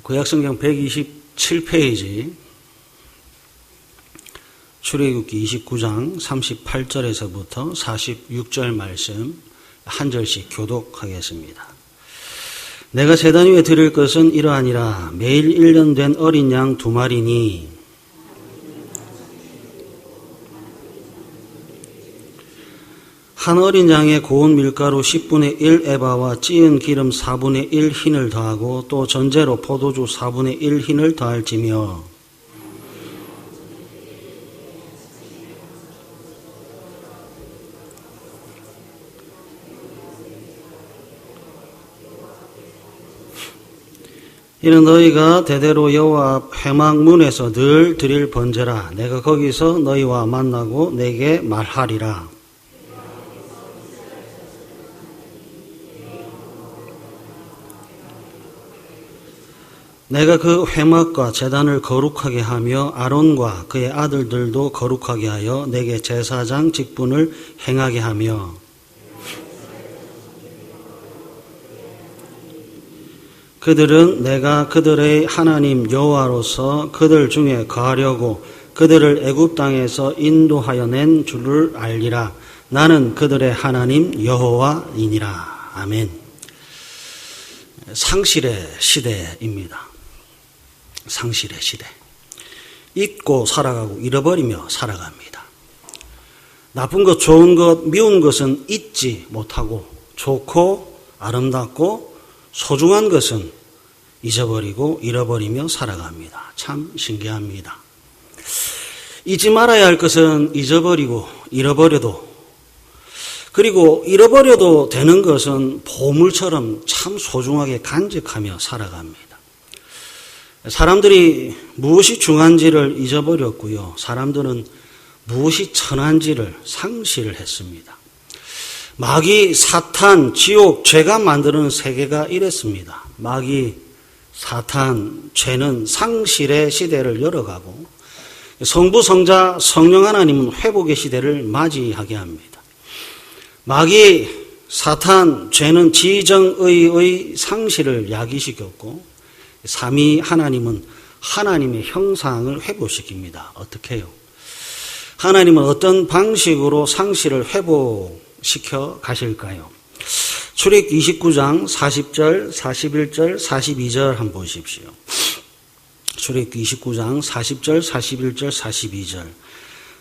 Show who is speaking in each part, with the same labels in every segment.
Speaker 1: 구약성경 127페이지 출애굽기 29장 38절에서부터 46절 말씀 한 절씩 교독하겠습니다. 내가 제단 위에 드릴 것은 이러하니라. 매일 1년 된 어린 양 2마리니 한 어린 양에 고운 밀가루 10분의 1 에바와 찌은 기름 4분의 1 흰을 더하고 또 전제로 포도주 4분의 1 흰을 더할지며 이는 너희가 대대로 여호와 앞 회막문에서 늘 드릴 번제라. 내가 거기서 너희와 만나고 내게 말하리라. 내가 그 회막과 제단을 거룩하게 하며 아론과 그의 아들들도 거룩하게 하여 내게 제사장 직분을 행하게 하며 그들은 내가 그들의 하나님 여호와로서 그들 중에 거하려고 그들을 애굽 땅에서 인도하여 낸 줄을 알리라. 나는 그들의 하나님 여호와이니라. 아멘. 상실의 시대입니다. 상실의 시대. 잊고 살아가고 잃어버리며 살아갑니다. 나쁜 것, 좋은 것, 미운 것은 잊지 못하고 좋고 아름답고 소중한 것은 잊어버리고 잃어버리며 살아갑니다. 참 신기합니다. 잊지 말아야 할 것은 잊어버리고 잃어버려도, 그리고 잃어버려도 되는 것은 보물처럼 참 소중하게 간직하며 살아갑니다. 사람들이 무엇이 중요한지를 잊어버렸고요. 사람들은 무엇이 천한지를 상실을 했습니다. 마귀, 사탄, 지옥, 죄가 만드는 세계가 이랬습니다. 마귀, 사탄, 죄는 상실의 시대를 열어가고 성부, 성자, 성령 하나님은 회복의 시대를 맞이하게 합니다. 마귀, 사탄, 죄는 지정의의 상실을 야기시켰고 삼위 하나님은 하나님의 형상을 회복시킵니다. 어떻게 해요? 하나님은 어떤 방식으로 상실을 회복시켜 가실까요? 출애굽기 29장 40절, 41절, 42절 한번 보십시오. 출애굽기 29장 40절, 41절, 42절.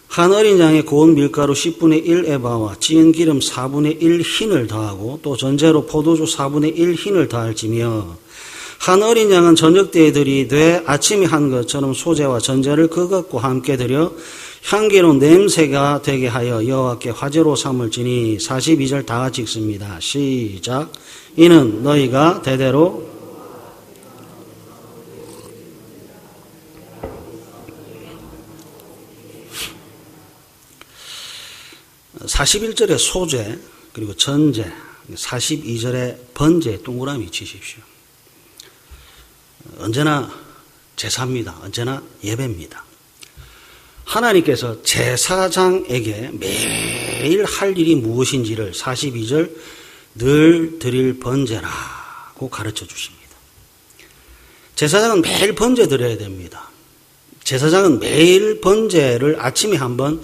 Speaker 1: 한 어린 양에 고운 밀가루 10분의 1 에바와 찌은 기름 4분의 1 흰을 더하고 또 전제로 포도주 4분의 1 흰을 더할지며 한 어린 양은 저녁 때에 드리되 아침에 한 것처럼 소제와 전제를 그것과 함께 드려 향기로운 냄새가 되게 하여 여호와께 화제로 삼을지니. 42절 다 같이 읽습니다. 시작. 이는 너희가 대대로 41절에 소제 그리고 전제, 42절에 번제 동그라미 치십시오. 언제나 제사입니다. 언제나 예배입니다. 하나님께서 제사장에게 매일 할 일이 무엇인지를 42절 늘 드릴 번제라고 가르쳐 주십니다. 제사장은 매일 번제 드려야 됩니다. 제사장은 매일 번제를 아침에 한 번,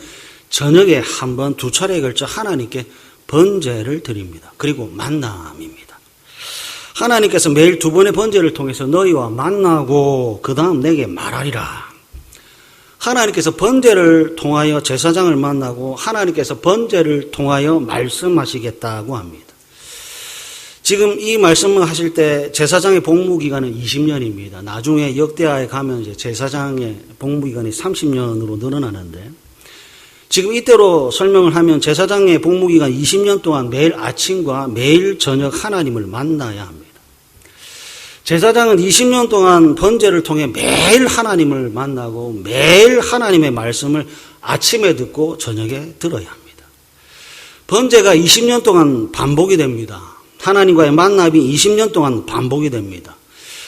Speaker 1: 저녁에 한 번, 2차례에 걸쳐 하나님께 번제를 드립니다. 그리고 만남입니다. 하나님께서 매일 2번의 번제를 통해서 너희와 만나고 그 다음 내게 말하리라. 하나님께서 번제를 통하여 제사장을 만나고 하나님께서 번제를 통하여 말씀하시겠다고 합니다. 지금 이 말씀을 하실 때 제사장의 복무기간은 20년입니다. 나중에 역대하에 가면 이제 제사장의 복무기간이 30년으로 늘어나는데 지금 이때로 설명을 하면 제사장의 복무기간 20년 동안 매일 아침과 매일 저녁 하나님을 만나야 합니다. 제사장은 20년 동안 번제를 통해 매일 하나님을 만나고 매일 하나님의 말씀을 아침에 듣고 저녁에 들어야 합니다. 번제가 20년 동안 반복이 됩니다. 하나님과의 만남이 20년 동안 반복이 됩니다.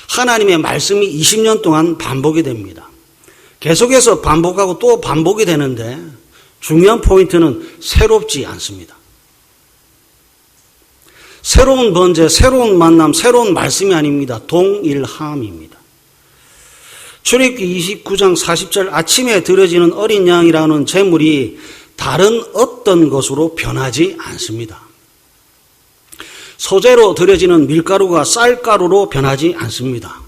Speaker 1: 하나님의 말씀이 20년 동안 반복이 됩니다. 계속해서 반복하고 또 반복이 되는데 중요한 포인트는 새롭지 않습니다. 새로운 번제, 새로운 만남, 새로운 말씀이 아닙니다. 동일함입니다. 출애굽기 29장 40절 아침에 드려지는 어린 양이라는 제물이 다른 어떤 것으로 변하지 않습니다. 소재로 드려지는 밀가루가 쌀가루로 변하지 않습니다.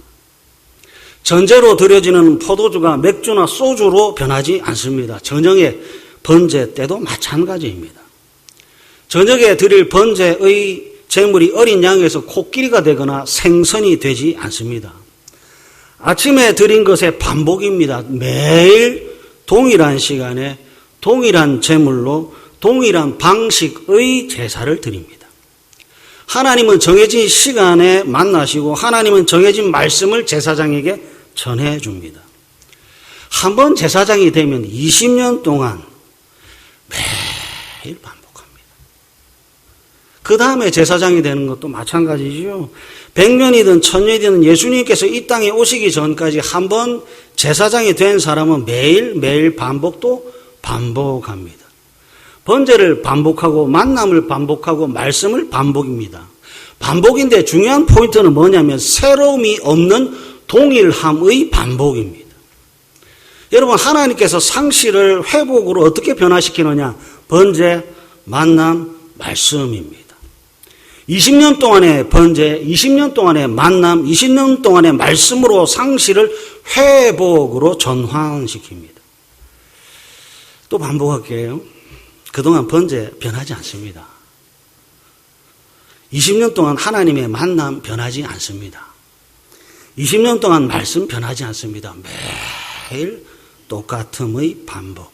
Speaker 1: 전제로 드려지는 포도주가 맥주나 소주로 변하지 않습니다. 저녁에 번제 때도 마찬가지입니다. 저녁에 드릴 번제의 제물이 어린 양에서 코끼리가 되거나 생선이 되지 않습니다. 아침에 드린 것의 반복입니다. 매일 동일한 시간에 동일한 제물로 동일한 방식의 제사를 드립니다. 하나님은 정해진 시간에 만나시고 하나님은 정해진 말씀을 제사장에게 전해줍니다. 한번 제사장이 되면 20년 동안 매일 반복합니다. 그 다음에 제사장이 되는 것도 마찬가지죠. 100년이든 1000년이든 예수님께서 이 땅에 오시기 전까지 한번 제사장이 된 사람은 매일 반복도 반복합니다. 번제를 반복하고 만남을 반복하고 말씀을 반복입니다. 반복인데 중요한 포인트는 뭐냐면 새로움이 없는 동일함의 반복입니다. 여러분, 하나님께서 상실을 회복으로 어떻게 변화시키느냐? 번제, 만남, 말씀입니다. 20년 동안의 번제, 20년 동안의 만남, 20년 동안의 말씀으로 상실을 회복으로 전환시킵니다. 또 반복할게요. 그동안 번제 변하지 않습니다. 20년 동안 하나님의 만남 변하지 않습니다. 20년 동안 말씀 변하지 않습니다. 매일 똑같음의 반복.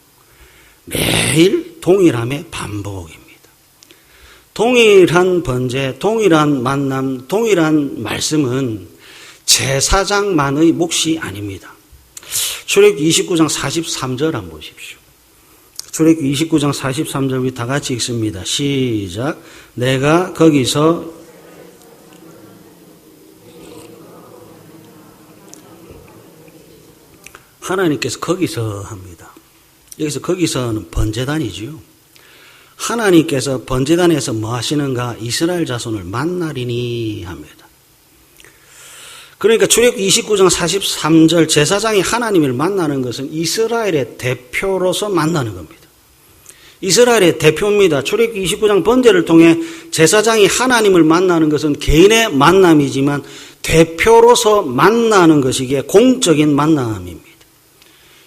Speaker 1: 매일 동일함의 반복입니다. 동일한 번제, 동일한 만남, 동일한 말씀은 제사장만의 몫이 아닙니다. 출애굽기 29장 43절 한번 보십시오. 출애굽기 29장 43절 우리 다 같이 읽습니다. 시작. 내가 거기서 하나님께서 거기서 합니다. 여기서 거기서는 번제단이지요. 하나님께서 번제단에서 뭐 하시는가? 이스라엘 자손을 만나리니 합니다. 그러니까 출애굽기 29장 43절 제사장이 하나님을 만나는 것은 이스라엘의 대표로서 만나는 겁니다. 이스라엘의 대표입니다. 출애굽기 29장 번제를 통해 제사장이 하나님을 만나는 것은 개인의 만남이지만 대표로서 만나는 것이기에 공적인 만남입니다.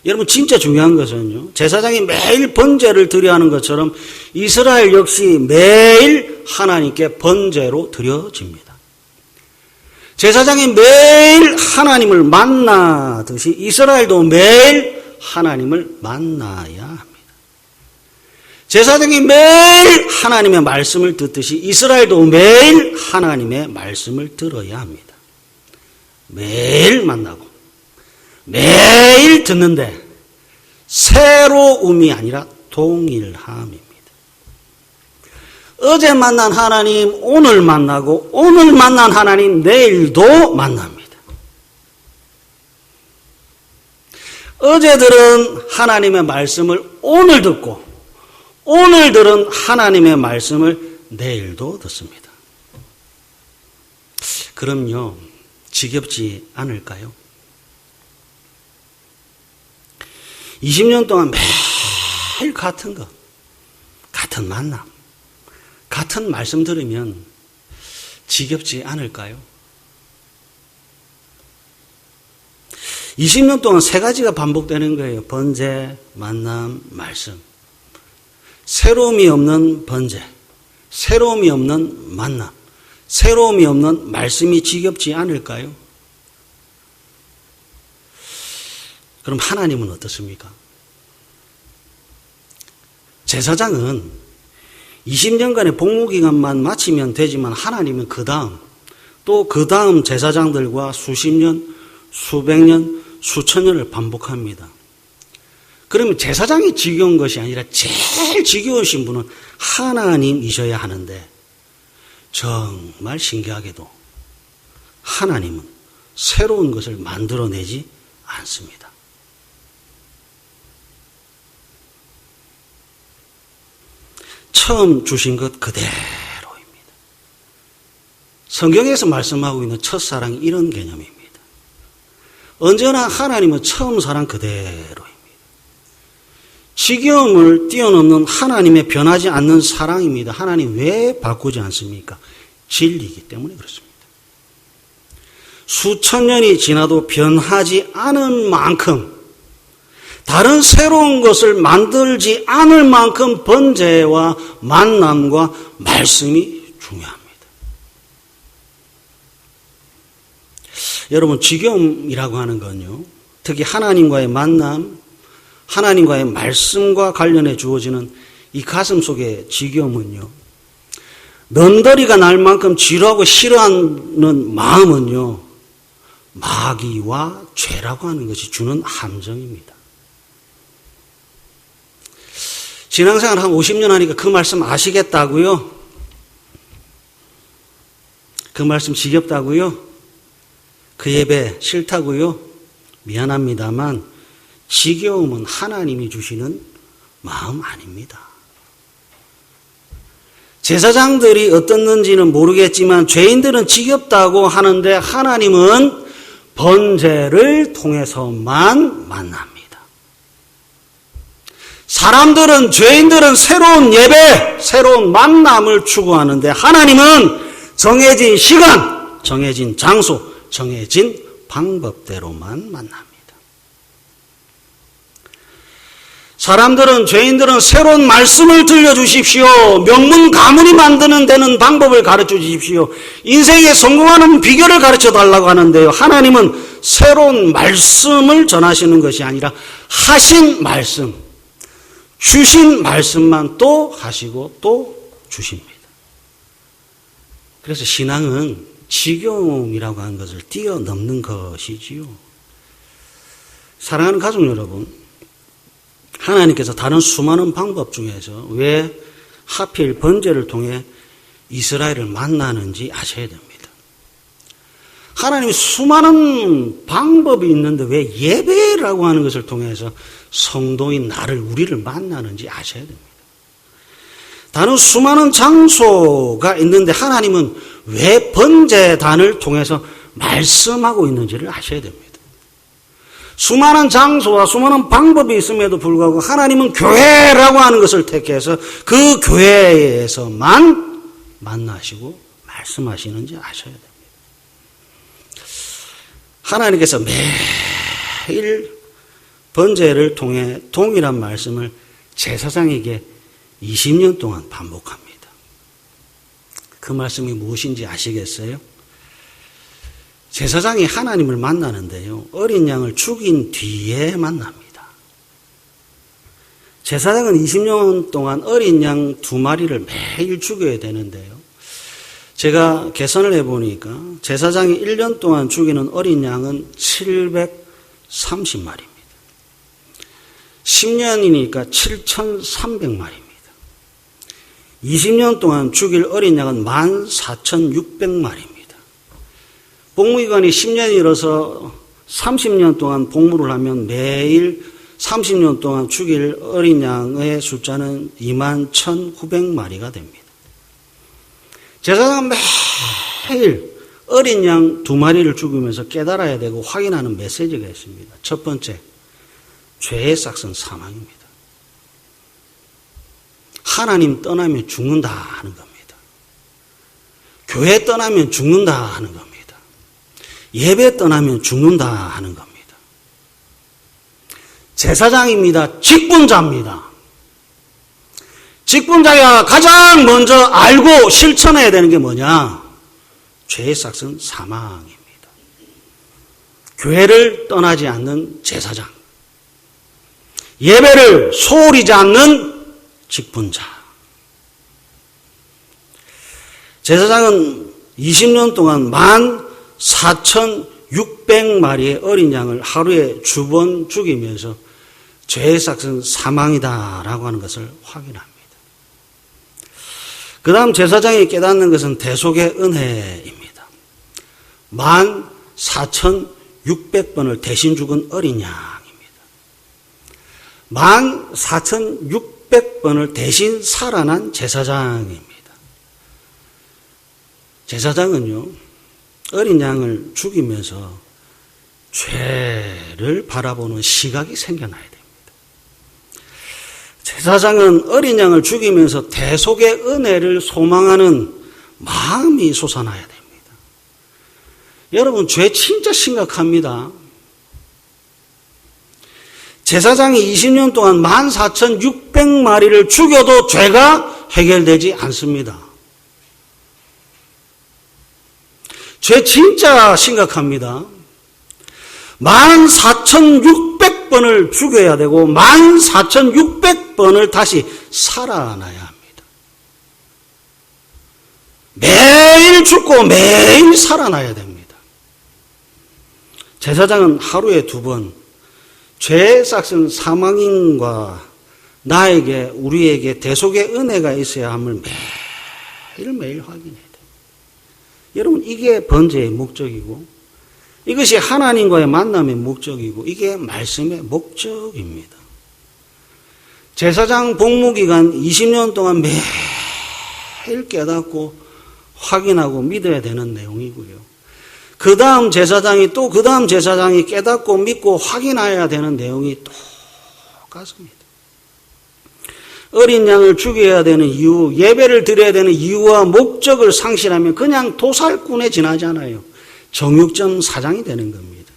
Speaker 1: 여러분, 진짜 중요한 것은요, 제사장이 매일 번제를 드려야 하는 것처럼 이스라엘 역시 매일 하나님께 번제로 드려집니다. 제사장이 매일 하나님을 만나듯이 이스라엘도 매일 하나님을 만나야 합니다. 제사장이 매일 하나님의 말씀을 듣듯이 이스라엘도 매일 하나님의 말씀을 들어야 합니다. 매일 만나고 매일 듣는데 새로움이 아니라 동일함입니다. 어제 만난 하나님 오늘 만나고 오늘 만난 하나님 내일도 만납니다. 어제 들은 하나님의 말씀을 오늘 듣고 오늘 들은 하나님의 말씀을 내일도 듣습니다. 그럼요, 지겹지 않을까요? 20년 동안 매일 같은 것, 같은 만남, 같은 말씀 들으면 지겹지 않을까요? 20년 동안 세 가지가 반복되는 거예요. 번제, 만남, 말씀. 새로움이 없는 번제, 새로움이 없는 만남, 새로움이 없는 말씀이 지겹지 않을까요? 그럼 하나님은 어떻습니까? 제사장은 20년간의 복무기간만 마치면 되지만 하나님은 그 다음 제사장들과 수십 년, 수백 년, 수천 년을 반복합니다. 그러면 제사장이 지겨운 것이 아니라 제일 지겨우신 분은 하나님이셔야 하는데 정말 신기하게도 하나님은 새로운 것을 만들어내지 않습니다. 처음 주신 것 그대로입니다. 성경에서 말씀하고 있는 첫사랑이 이런 개념입니다. 언제나 하나님은 처음 사랑 그대로입니다. 지겨움을 뛰어넘는 하나님의 변하지 않는 사랑입니다. 하나님 왜 바꾸지 않습니까? 진리이기 때문에 그렇습니다. 수천 년이 지나도 변하지 않은 만큼, 다른 새로운 것을 만들지 않을 만큼 번제와 만남과 말씀이 중요합니다. 여러분, 지겨움이라고 하는 건요, 특히 하나님과의 만남, 하나님과의 말씀과 관련해 주어지는 이 가슴 속의 지겨움은요, 넌더리가 날 만큼 지루하고 싫어하는 마음은요, 마귀와 죄라고 하는 것이 주는 함정입니다. 신앙생활 한 50년 하니까 그 말씀 아시겠다고요? 그 말씀 지겹다고요? 그 예배 싫다고요? 미안합니다만 지겨움은 하나님이 주시는 마음 아닙니다. 제사장들이 어떻는지는 모르겠지만 죄인들은 지겹다고 하는데 하나님은 번제를 통해서만 만납니다. 사람들은, 죄인들은 새로운 예배, 새로운 만남을 추구하는데 하나님은 정해진 시간, 정해진 장소, 정해진 방법대로만 만납니다. 사람들은, 죄인들은 새로운 말씀을 들려주십시오. 명문 가문이 만드는 데는 방법을 가르쳐 주십시오. 인생에 성공하는 비결을 가르쳐 달라고 하는데요. 하나님은 새로운 말씀을 전하시는 것이 아니라 하신 말씀, 주신 말씀만 또 하시고 또 주십니다. 그래서 신앙은 지겨움이라고 하는 것을 뛰어넘는 것이지요. 사랑하는 가족 여러분, 하나님께서 다른 수많은 방법 중에서 왜 하필 번제를 통해 이스라엘을 만나는지 아셔야 됩니다. 하나님이 수많은 방법이 있는데 왜 예배라고 하는 것을 통해서 성도인 나를, 우리를 만나는지 아셔야 됩니다. 다른 수많은 장소가 있는데 하나님은 왜 번제단을 통해서 말씀하고 있는지를 아셔야 됩니다. 수많은 장소와 수많은 방법이 있음에도 불구하고 하나님은 교회라고 하는 것을 택해서 그 교회에서만 만나시고 말씀하시는지 아셔야 됩니다. 하나님께서 매일 번제를 통해 동일한 말씀을 제사장에게 20년 동안 반복합니다. 그 말씀이 무엇인지 아시겠어요? 제사장이 하나님을 만나는데요, 어린 양을 죽인 뒤에 만납니다. 제사장은 20년 동안 어린 양 2마리를 매일 죽여야 되는데요, 제가 계산을 해보니까 제사장이 1년 동안 죽이는 어린 양은 730마리입니다. 10년이니까 7,300마리입니다. 20년 동안 죽일 어린 양은 14,600마리입니다. 복무기간이 10년이라서 30년 동안 복무를 하면 매일 30년 동안 죽일 어린 양의 숫자는 21,900마리가 됩니다. 제사장은 매일 어린 양 2마리를 죽이면서 깨달아야 되고 확인하는 메시지가 있습니다. 첫 번째, 죄의 싹은 사망입니다. 하나님 떠나면 죽는다 하는 겁니다. 교회 떠나면 죽는다 하는 겁니다. 예배 떠나면 죽는다 하는 겁니다. 제사장입니다. 직분자입니다. 직분자가 가장 먼저 알고 실천해야 되는 게 뭐냐? 죄의 싹은 사망입니다. 교회를 떠나지 않는 제사장, 예배를 소홀히지 않는 직분자. 제사장은 20년 동안 14,600마리의 어린 양을 하루에 두 번 죽이면서 죄의 싹은 사망이다라고 하는 것을 확인합니다. 그 다음 제사장이 깨닫는 것은 대속의 은혜입니다. 14,600번을 대신 죽은 어린 양입니다. 14,600번을 대신 살아난 제사장입니다. 제사장은요, 어린 양을 죽이면서 죄를 바라보는 시각이 생겨나야 됩니다. 제사장은 어린 양을 죽이면서 대속의 은혜를 소망하는 마음이 솟아나야 됩니다. 여러분, 죄 진짜 심각합니다. 제사장이 20년 동안 14,600마리를 죽여도 죄가 해결되지 않습니다. 죄 진짜 심각합니다. 14,600번을 죽여야 되고 14,600번을 다시 살아나야 합니다. 매일 죽고 매일 살아나야 됩니다. 제사장은 하루에 2번 죄의 싹은 사망인과 나에게 우리에게 대속의 은혜가 있어야 함을 매일매일 확인해야 돼요. 여러분, 이게 번제의 목적이고 이것이 하나님과의 만남의 목적이고 이게 말씀의 목적입니다. 제사장 복무기간 20년 동안 매일 깨닫고 확인하고 믿어야 되는 내용이고요. 그 다음 제사장이 또 그 다음 제사장이 깨닫고 믿고 확인해야 되는 내용이 똑같습니다. 어린 양을 죽여야 되는 이유, 예배를 드려야 되는 이유와 목적을 상실하면 그냥 도살꾼에 지나지 않아요. 정육점 사장이 되는 겁니다.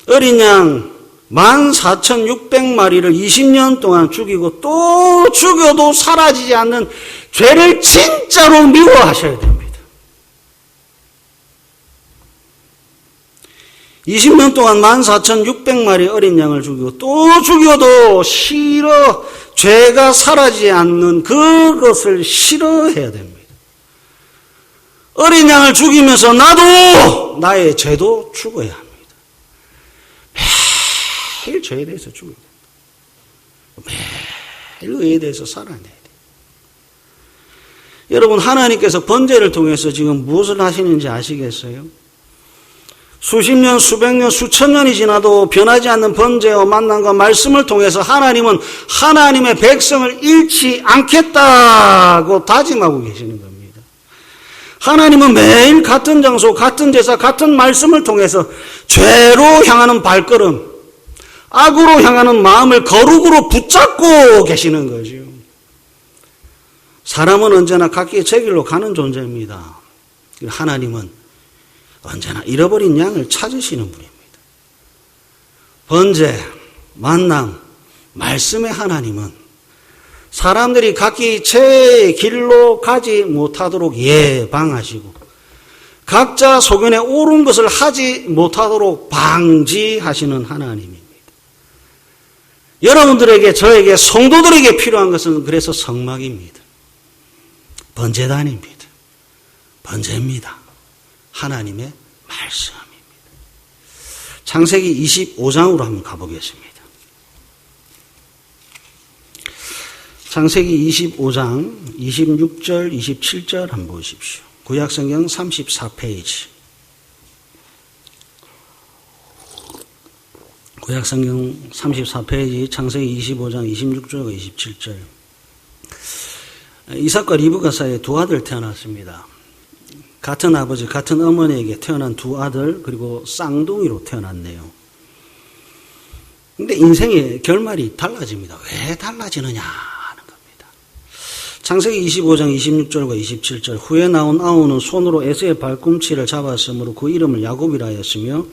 Speaker 1: 어린 양 14,600마리를 20년 동안 죽이고 또 죽여도 사라지지 않는 죄를 진짜로 미워하셔야 됩니다. 20년 동안 14,600마리 어린 양을 죽이고 또 죽여도 죄가 사라지지 않는 그것을 싫어해야 됩니다. 어린 양을 죽이면서 나도 나의 죄도 죽어야 합니다. 매일 죄에 대해서 죽어야 됩니다. 매일 의에 대해서 살아내야 돼요. 여러분, 하나님께서 번제를 통해서 지금 무엇을 하시는지 아시겠어요? 수십 년, 수백 년, 수천 년이 지나도 변하지 않는 번제와 만남과 말씀을 통해서 하나님은 하나님의 백성을 잃지 않겠다고 다짐하고 계시는 겁니다. 하나님은 매일 같은 장소, 같은 제사, 같은 말씀을 통해서 죄로 향하는 발걸음, 악으로 향하는 마음을 거룩으로 붙잡고 계시는 거죠. 사람은 언제나 각기의 제 길로 가는 존재입니다. 하나님은 언제나 잃어버린 양을 찾으시는 분입니다. 번제, 만남, 말씀의 하나님은 사람들이 각기 제 길로 가지 못하도록 예방하시고 각자 소견에 옳은 것을 하지 못하도록 방지하시는 하나님입니다. 여러분들에게, 저에게, 성도들에게 필요한 것은 그래서 성막입니다. 번제단입니다. 번제입니다. 하나님의 말씀입니다. 창세기 25장으로 한번 가보겠습니다. 창세기 25장 26절 27절 한번 보십시오. 구약성경 34페이지. 구약성경 34페이지 창세기 25장 26절과 27절. 이삭과 리브가 사이에 2 아들 태어났습니다. 같은 아버지, 같은 어머니에게 태어난 2 아들, 그리고 쌍둥이로 태어났네요. 근데 인생의 결말이 달라집니다. 왜 달라지느냐 하는 겁니다. 창세기 25장 26절과 27절. 후에 나온 아우는 손으로 에서의 발꿈치를 잡았으므로 그 이름을 야곱이라 하였으며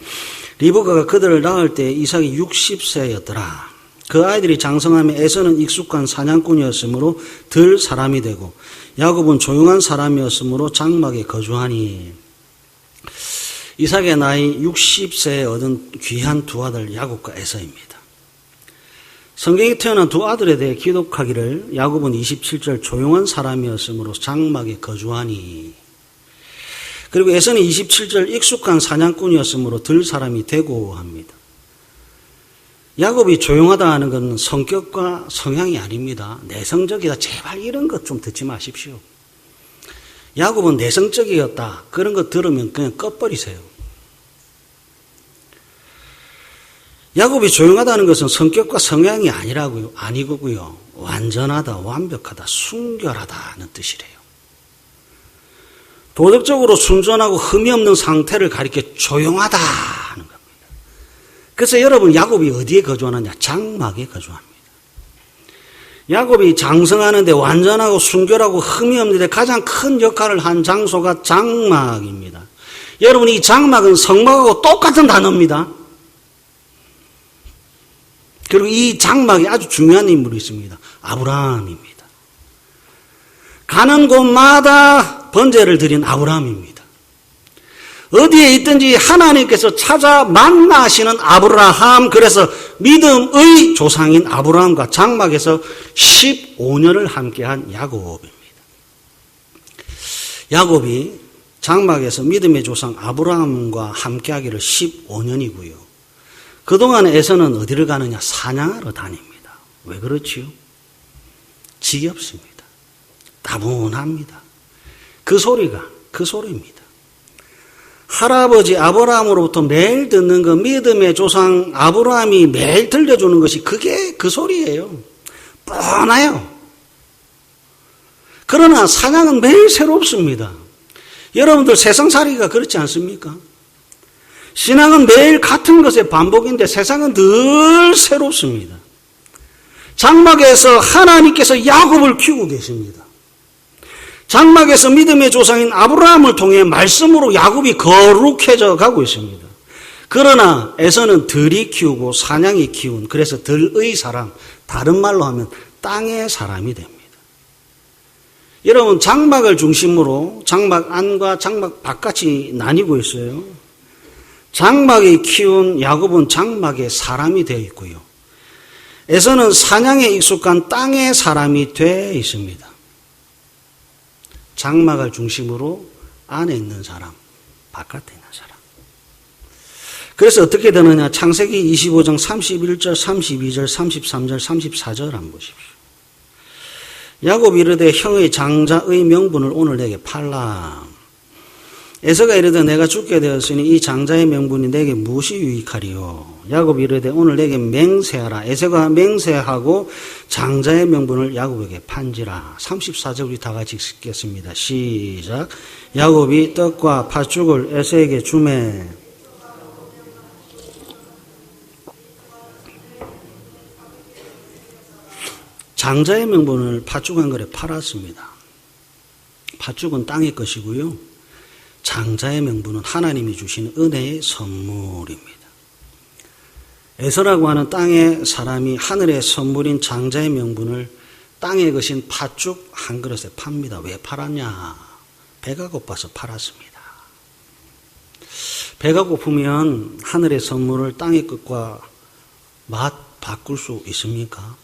Speaker 1: 리브가가 그들을 낳을 때 이삭이 60세였더라. 그 아이들이 장성하며 에서는 익숙한 사냥꾼이었으므로 들 사람이 되고 야곱은 조용한 사람이었으므로 장막에 거주하니. 이삭의 나이 60세에 얻은 귀한 2 아들 야곱과 에서입니다. 성경에 태어난 2 아들에 대해 기록하기를 야곱은 27절 조용한 사람이었으므로 장막에 거주하니. 그리고 에서는 27절 익숙한 사냥꾼이었으므로 들 사람이 되고 합니다. 야곱이 조용하다 하는 건 성격과 성향이 아닙니다. 내성적이다. 제발 이런 것 좀 듣지 마십시오. 야곱은 내성적이었다. 그런 거 들으면 그냥 꺼버리세요. 야곱이 조용하다는 것은 성격과 성향이 아니고요. 완전하다, 완벽하다, 순결하다는 뜻이래요. 도덕적으로 순전하고 흠이 없는 상태를 가리켜 조용하다 하는 겁니다. 그래서 여러분 야곱이 어디에 거주하느냐? 장막에 거주합니다. 야곱이 장성하는데 완전하고 순결하고 흠이 없는데 가장 큰 역할을 한 장소가 장막입니다. 여러분 이 장막은 성막하고 똑같은 단어입니다. 그리고 이 장막에 아주 중요한 인물이 있습니다. 아브라함입니다. 가는 곳마다 번제를 드린 아브라함입니다. 어디에 있든지 하나님께서 찾아 만나시는 아브라함, 그래서 믿음의 조상인 아브라함과 장막에서 15년을 함께한 야곱입니다. 야곱이 장막에서 믿음의 조상 아브라함과 함께하기를 15년이고요. 그동안 에서는 어디를 가느냐? 사냥하러 다닙니다. 왜 그렇지요? 지겹습니다. 따분합니다. 그 소리입니다. 할아버지 아브라함으로부터 매일 듣는 그 믿음의 조상 아브라함이 매일 들려주는 것이 그게 그 소리예요. 뻔해요. 그러나 사냥은 매일 새롭습니다. 여러분들 세상살이가 그렇지 않습니까? 신앙은 매일 같은 것의 반복인데 세상은 늘 새롭습니다. 장막에서 하나님께서 야곱을 키우고 계십니다. 장막에서 믿음의 조상인 아브라함을 통해 말씀으로 야곱이 거룩해져 가고 있습니다. 그러나 에서는 들이 키우고 사냥이 키운, 그래서 들의 사람, 다른 말로 하면 땅의 사람이 됩니다. 여러분 장막을 중심으로 장막 안과 장막 바깥이 나뉘고 있어요. 장막이 키운 야곱은 장막의 사람이 되어 있고요. 에서는 사냥에 익숙한 땅의 사람이 되어 있습니다. 장막을 중심으로 안에 있는 사람, 바깥에 있는 사람. 그래서 어떻게 되느냐? 창세기 25장 31절, 32절, 33절, 34절 한번 보십시오. 야곱이 이르되 형의 장자의 명분을 오늘 내게 팔라. 에서가 이르되 내가 죽게 되었으니 이 장자의 명분이 내게 무엇이 유익하리요? 야곱이 이르되 오늘 내게 맹세하라. 에서가 맹세하고 장자의 명분을 야곱에게 판지라. 34절 우리 다 같이 읽겠습니다. 시작. 야곱이 떡과 팥죽을 에서에게 주매 장자의 명분을 팥죽 한 그릇에 팔았습니다. 팥죽은 땅의 것이고요. 장자의 명분은 하나님이 주신 은혜의 선물입니다. 에서라고 하는 땅의 사람이 하늘의 선물인 장자의 명분을 땅의 것인 팥죽 한 그릇에 팝니다. 왜 팔았냐? 배가 고파서 팔았습니다. 배가 고프면 하늘의 선물을 땅의 것과 맛 바꿀 수 있습니까?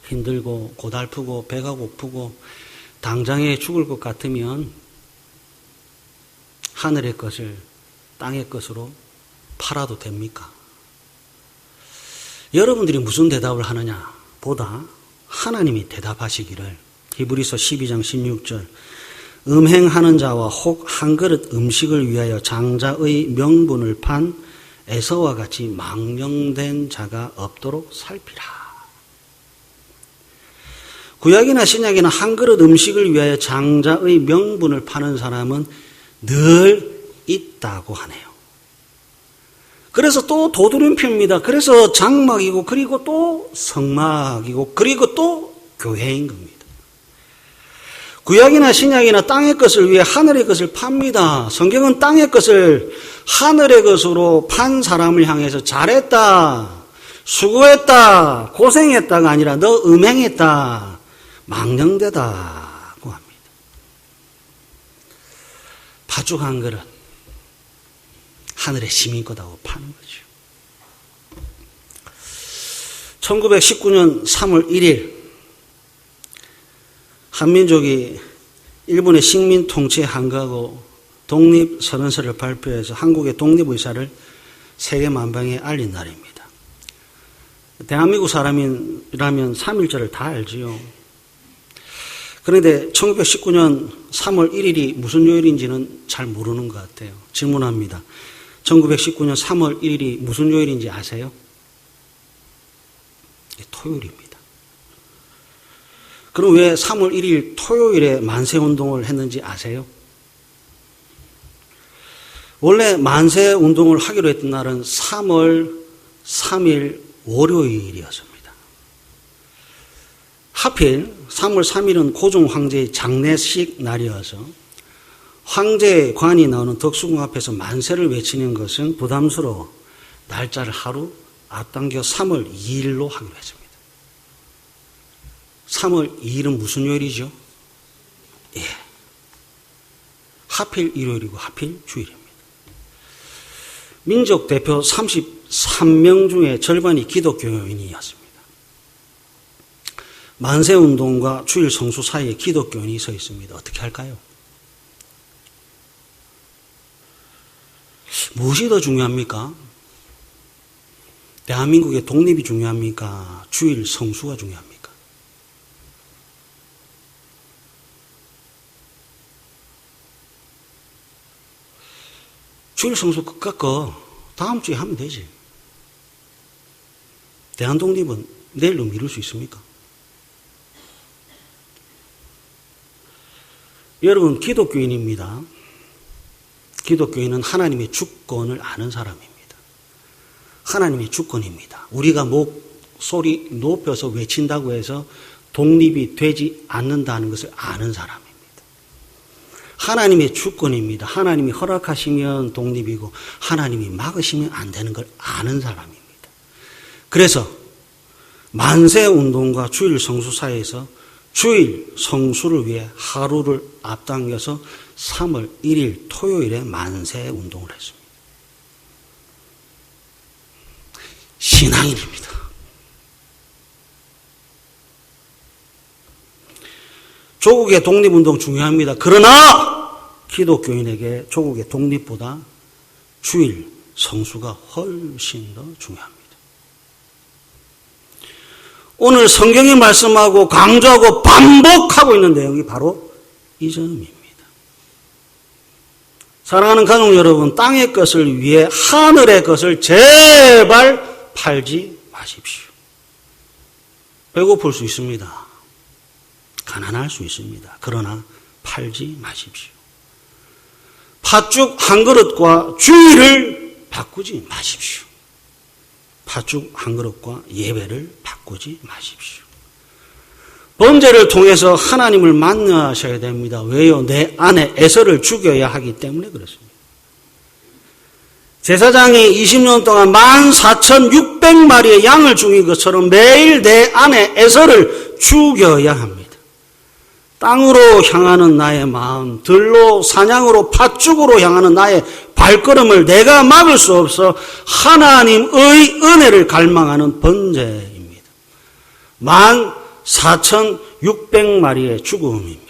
Speaker 1: 힘들고 고달프고 배가 고프고 당장에 죽을 것 같으면 하늘의 것을 땅의 것으로 팔아도 됩니까? 여러분들이 무슨 대답을 하느냐 보다 하나님이 대답하시기를 히브리서 12장 16절 음행하는 자와 혹 한 그릇 음식을 위하여 장자의 명분을 판 에서와 같이 망령된 자가 없도록 살피라. 구약이나 신약이나 한 그릇 음식을 위하여 장자의 명분을 파는 사람은 늘 있다고 하네요. 그래서 또 도두림표입니다. 그래서 장막이고 그리고 또 성막이고 그리고 또 교회인 겁니다. 구약이나 신약이나 땅의 것을 위해 하늘의 것을 팝니다. 성경은 땅의 것을 하늘의 것으로 판 사람을 향해서 잘했다, 수고했다, 고생했다가 아니라 너 음행했다, 망령되다고 합니다. 팥죽 한 그릇 하늘의 시민 거다고 파는 거죠. 1919년 3월 1일 한민족이 일본의 식민 통치에 항거하고 독립선언서를 발표해서 한국의 독립의사를 세계 만방에 알린 날입니다. 대한민국 사람이라면 3.1절을 다 알지요. 그런데 1919년 3월 1일이 무슨 요일인지는 잘 모르는 것 같아요. 질문합니다. 1919년 3월 1일이 무슨 요일인지 아세요? 토요일입니다. 그럼 왜 3월 1일 토요일에 만세운동을 했는지 아세요? 원래 만세운동을 하기로 했던 날은 3월 3일 월요일이었습니다. 하필 3월 3일은 고종 황제의 장례식 날이어서 황제의 관이 나오는 덕수궁 앞에서 만세를 외치는 것은 부담스러워 날짜를 하루 앞당겨 3월 2일로 하기로 했습니다. 3월 2일은 무슨 요일이죠? 예. 하필 일요일이고 하필 주일입니다. 민족 대표 33명 중에 절반이 기독교인이었습니다. 만세운동과 주일 성수 사이에 기독교인이 서 있습니다. 어떻게 할까요? 무엇이 더 중요합니까? 대한민국의 독립이 중요합니까? 주일 성수가 중요합니까? 주일 성수 끝까고 다음 주에 하면 되지. 대한독립은 내일로 미룰 수 있습니까? 여러분, 기독교인입니다. 기독교인은 하나님의 주권을 아는 사람입니다. 하나님의 주권입니다. 우리가 목소리 높여서 외친다고 해서 독립이 되지 않는다는 것을 아는 사람입니다. 하나님의 주권입니다. 하나님이 허락하시면 독립이고 하나님이 막으시면 안 되는 걸 아는 사람입니다. 그래서 만세운동과 주일 성수 사이에서 주일 성수를 위해 하루를 앞당겨서 3월 1일 토요일에 만세운동을 했습니다. 신앙인입니다. 조국의 독립운동 중요합니다. 그러나 기독교인에게 조국의 독립보다 주일 성수가 훨씬 더 중요합니다. 오늘 성경이 말씀하고 강조하고 반복하고 있는 내용이 바로 이 점입니다. 사랑하는 가족 여러분, 땅의 것을 위해 하늘의 것을 제발 팔지 마십시오. 배고플 수 있습니다. 가난할 수 있습니다. 그러나 팔지 마십시오. 팥죽 한 그릇과 주일을 바꾸지 마십시오. 팥죽 한 그릇과 예배를 바꾸지 마십시오. 범죄를 통해서 하나님을 만나셔야 됩니다. 왜요? 내 안에 에서를 죽여야 하기 때문에 그렇습니다. 제사장이 20년 동안 14,600마리의 양을 죽인 것처럼 매일 내 안에 에서를 죽여야 합니다. 땅으로 향하는 나의 마음, 들로 사냥으로 팥죽으로 향하는 나의 발걸음을 내가 막을 수 없어 하나님의 은혜를 갈망하는 번제입니다. 14,600마리의 죽음입니다.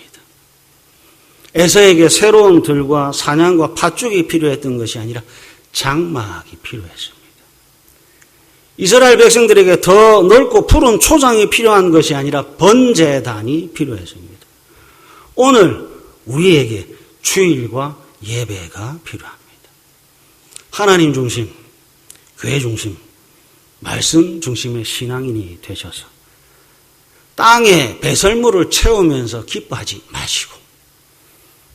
Speaker 1: 에서에게 새로운 들과 사냥과 팥죽이 필요했던 것이 아니라 장막이 필요했습니다. 이스라엘 백성들에게 더 넓고 푸른 초장이 필요한 것이 아니라 번제단이 필요했습니다. 오늘 우리에게 주일과 예배가 필요합니다. 하나님 중심, 교회 중심, 말씀 중심의 신앙인이 되셔서 땅에 배설물을 채우면서 기뻐하지 마시고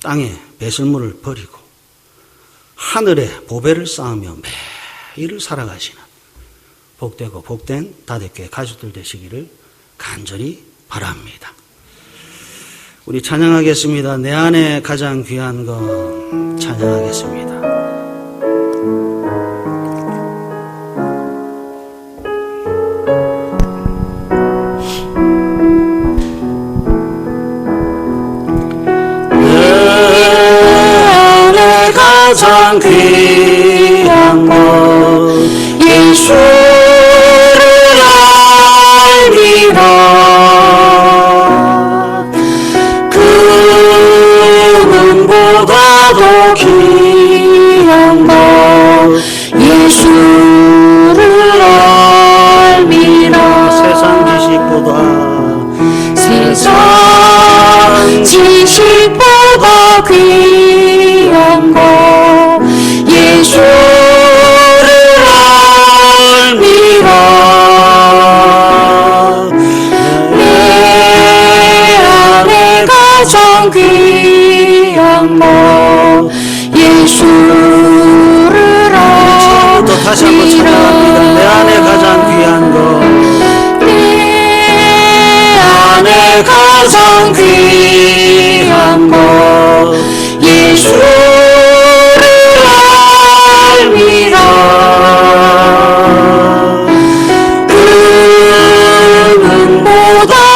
Speaker 1: 땅에 배설물을 버리고 하늘에 보배를 쌓으며 매일을 살아가시는 복되고 복된 다대교회 가족들 되시기를 간절히 바랍니다. 우리 찬양하겠습니다. 내 안에 가장 귀한 것 찬양하겠습니다.
Speaker 2: 내 안에 가장 귀한 것 예수를 알미라. 보다도 귀한 것 예수를 알미라.
Speaker 1: 세상
Speaker 2: 지식보다 귀한 것 예수 가장 귀한